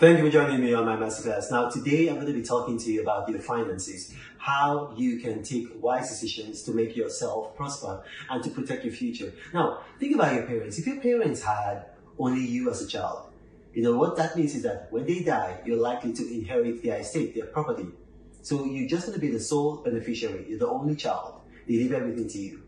Thank you for joining me on my masterclass. Now, today I'm going to be talking to you about your finances, how you can take wise decisions to make yourself prosper and to protect your future. Now, think about your parents. If your parents had only you as a child, what that means is that when they die, you're likely to inherit their estate, their property. So you're just going to be the sole beneficiary. You're the only child. They leave everything to you.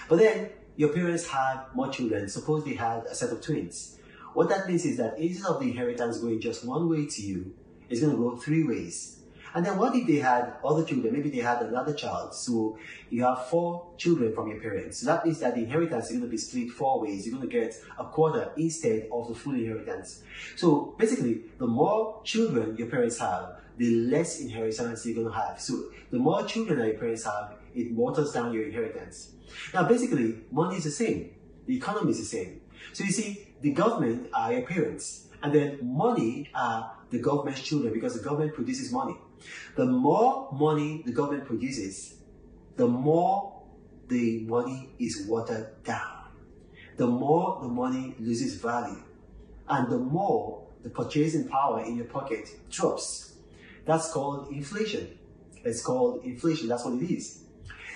But then your parents had more children. Suppose they had a set of twins. What that means is that instead of the inheritance going just one way to you, it's going to go three ways. And then what if they had other children? Maybe they had another child. So you have 4 children from your parents. So that means that the inheritance is going to be split 4 ways. You're going to get a quarter instead of the full inheritance. So basically, the more children your parents have, the less inheritance you're going to have. So the more children that your parents have, it waters down your inheritance. Now basically, money is the same. The economy is the same. So you see, the government are your parents, and then money are the government's children because the government produces money. The more money the government produces, the more the money is watered down. The more the money loses value, and the more the purchasing power in your pocket drops. That's called inflation. It's called inflation. That's what it is.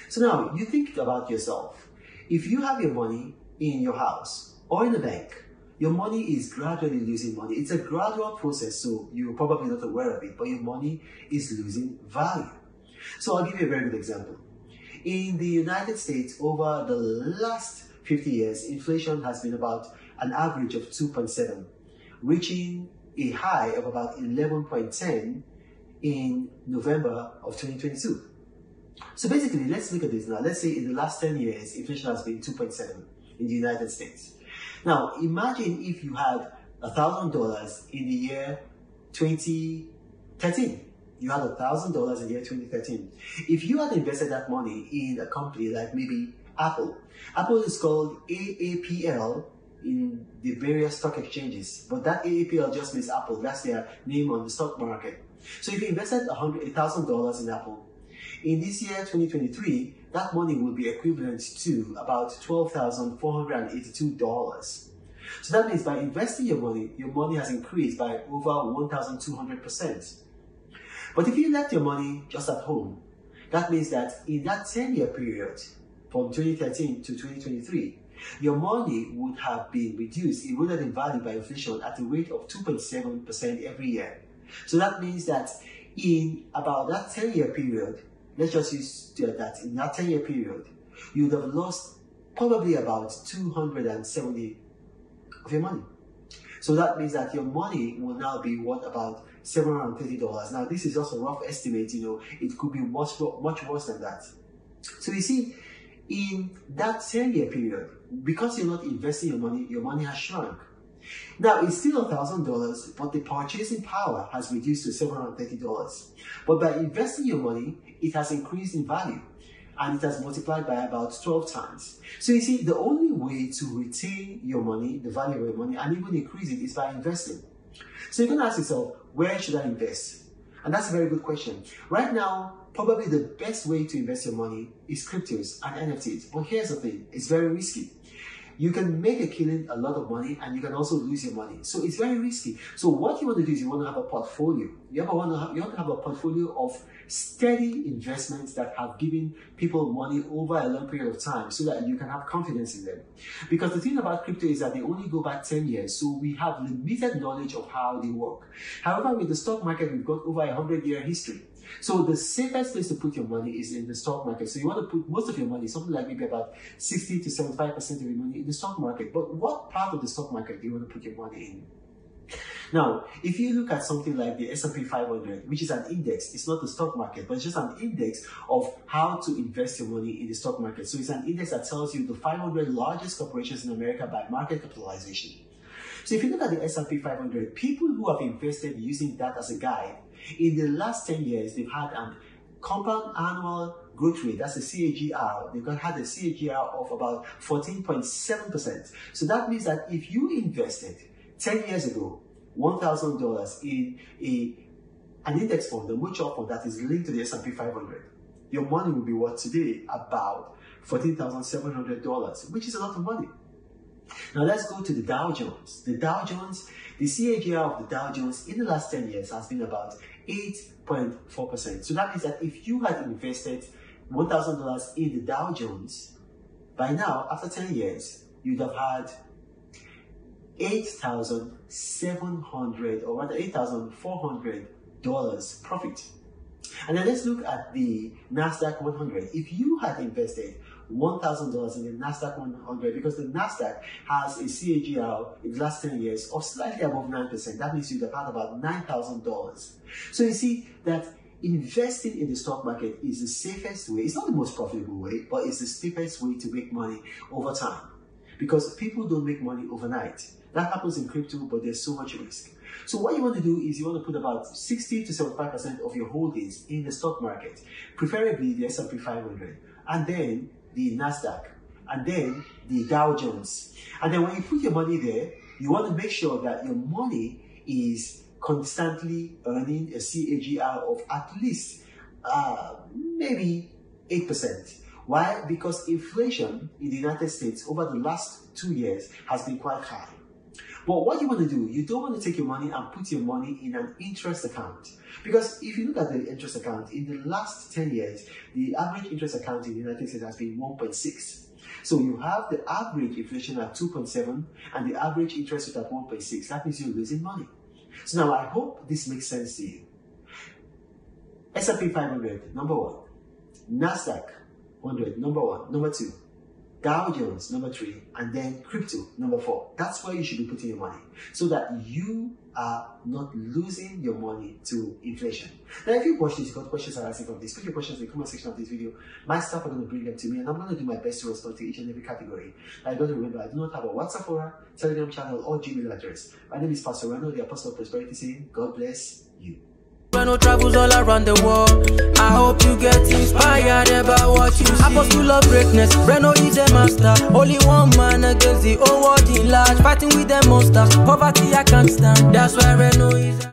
So now you think about yourself. If you have your money in your house or in the bank, your money is gradually losing money. It's a gradual process, so you're probably not aware of it, but your money is losing value. So I'll give you a very good example. In the United States, over the last 50 years, inflation has been about an average of 2.7, reaching a high of about 11.10 in November of 2022. So basically, let's look at this now. Let's say in the last 10 years, inflation has been 2.7 in the United States. Now, imagine if you had $1,000 in the year 2013. You had $1,000 in the year 2013. If you had invested that money in a company like maybe Apple. Apple is called AAPL in the various stock exchanges, but that AAPL just means Apple. That's their name on the stock market. So if you invested $1,000 in Apple, in this year 2023, that money will be equivalent to about $12,482. So that means by investing your money has increased by over 1,200%. But if you left your money just at home, that means that in that 10-year period, from 2013 to 2023, your money would have been reduced, eroded in value by inflation at a rate of 2.7% every year. So that means that in about that 10-year period, let's just use that in that 10-year period, you would have lost probably about 270 of your money. So that means that your money will now be worth about $730. Now, this is just a rough estimate, it could be much worse than that. So you see, in that 10-year period, because you're not investing your money has shrunk. Now, it's still $1,000, but the purchasing power has reduced to $730. But by investing your money, it has increased in value, and it has multiplied by about 12 times. So you see, the only way to retain your money, the value of your money, and even increase it is by investing. So you're going to ask yourself, where should I invest? And that's a very good question. Right now, probably the best way to invest your money is cryptos and NFTs. But here's the thing, it's very risky. You can make a killing, a lot of money, and you can also lose your money. So it's very risky. So what you want to do is you want to have a portfolio. You want to have a portfolio of steady investments that have given people money over a long period of time so that you can have confidence in them. Because the thing about crypto is that they only go back 10 years. So we have limited knowledge of how they work. However, with the stock market, we've got over 100-year history. So the safest place to put your money is in the stock market. So you want to put most of your money, something like maybe about 60 to 75% of your money in the stock market. But what part of the stock market do you want to put your money in? Now, if you look at something like the S&P 500, which is an index, it's not the stock market, but it's just an index of how to invest your money in the stock market. So it's an index that tells you the 500 largest corporations in America by market capitalization. So if you look at the S&P 500, people who have invested using that as a guide, in the last 10 years, they've had a compound annual growth rate, that's the CAGR. They've had a CAGR of about 14.7%. So that means that if you invested 10 years ago, $1,000 in an index fund, a mutual fund that is linked to the S&P 500, your money will be worth today about $14,700, which is a lot of money. Now let's go to the Dow Jones. The Dow Jones, the CAGR of the Dow Jones in the last 10 years has been about 8.4%. So that means that if you had invested $1,000 in the Dow Jones, by now, after 10 years, you'd have had $8,700 or rather $8,400 profit. And then let's look at the NASDAQ 100. If you had invested $1,000 in the NASDAQ 100, because the NASDAQ has a CAGR in the last 10 years of slightly above 9%, that means you'd have had about $9,000. So you see that investing in the stock market is the safest way. It's not the most profitable way, but it's the safest way to make money over time. Because people don't make money overnight. That happens in crypto, but there's so much risk. So what you want to do is you want to put about 60 to 75% of your holdings in the stock market, preferably the S&P 500, and then the NASDAQ, and then the Dow Jones. And then when you put your money there, you want to make sure that your money is constantly earning a CAGR of at least maybe 8%. Why? Because inflation in the United States over the last 2 years has been quite high. But what you want to do, you don't want to take your money and put your money in an interest account. Because if you look at the interest account, in the last 10 years, the average interest account in the United States has been 1.6. So you have the average inflation at 2.7 and the average interest rate at 1.6. That means you're losing money. So now I hope this makes sense to you. S&P 500, number 1. NASDAQ 100, number 1. Number 2. Dow Jones, number 3, and then crypto, number 4. That's where you should be putting your money, so that you are not losing your money to inflation. Now, if you watch this, you got questions arising from this, put your questions in the comment section of this video. My staff are going to bring them to me, and I'm going to do my best to respond to each and every category. I got to remember, I do not have a WhatsApp forum, Telegram channel, or Gmail address. My name is Pastor Reno, the Apostle of Prosperity, saying, God bless you. Reno travels all around the world. I hope you get inspired about what you see. Apostle of greatness, Reno is a master. Only one man against the whole world in large. Fighting with the monsters, poverty I can't stand. That's why Reno is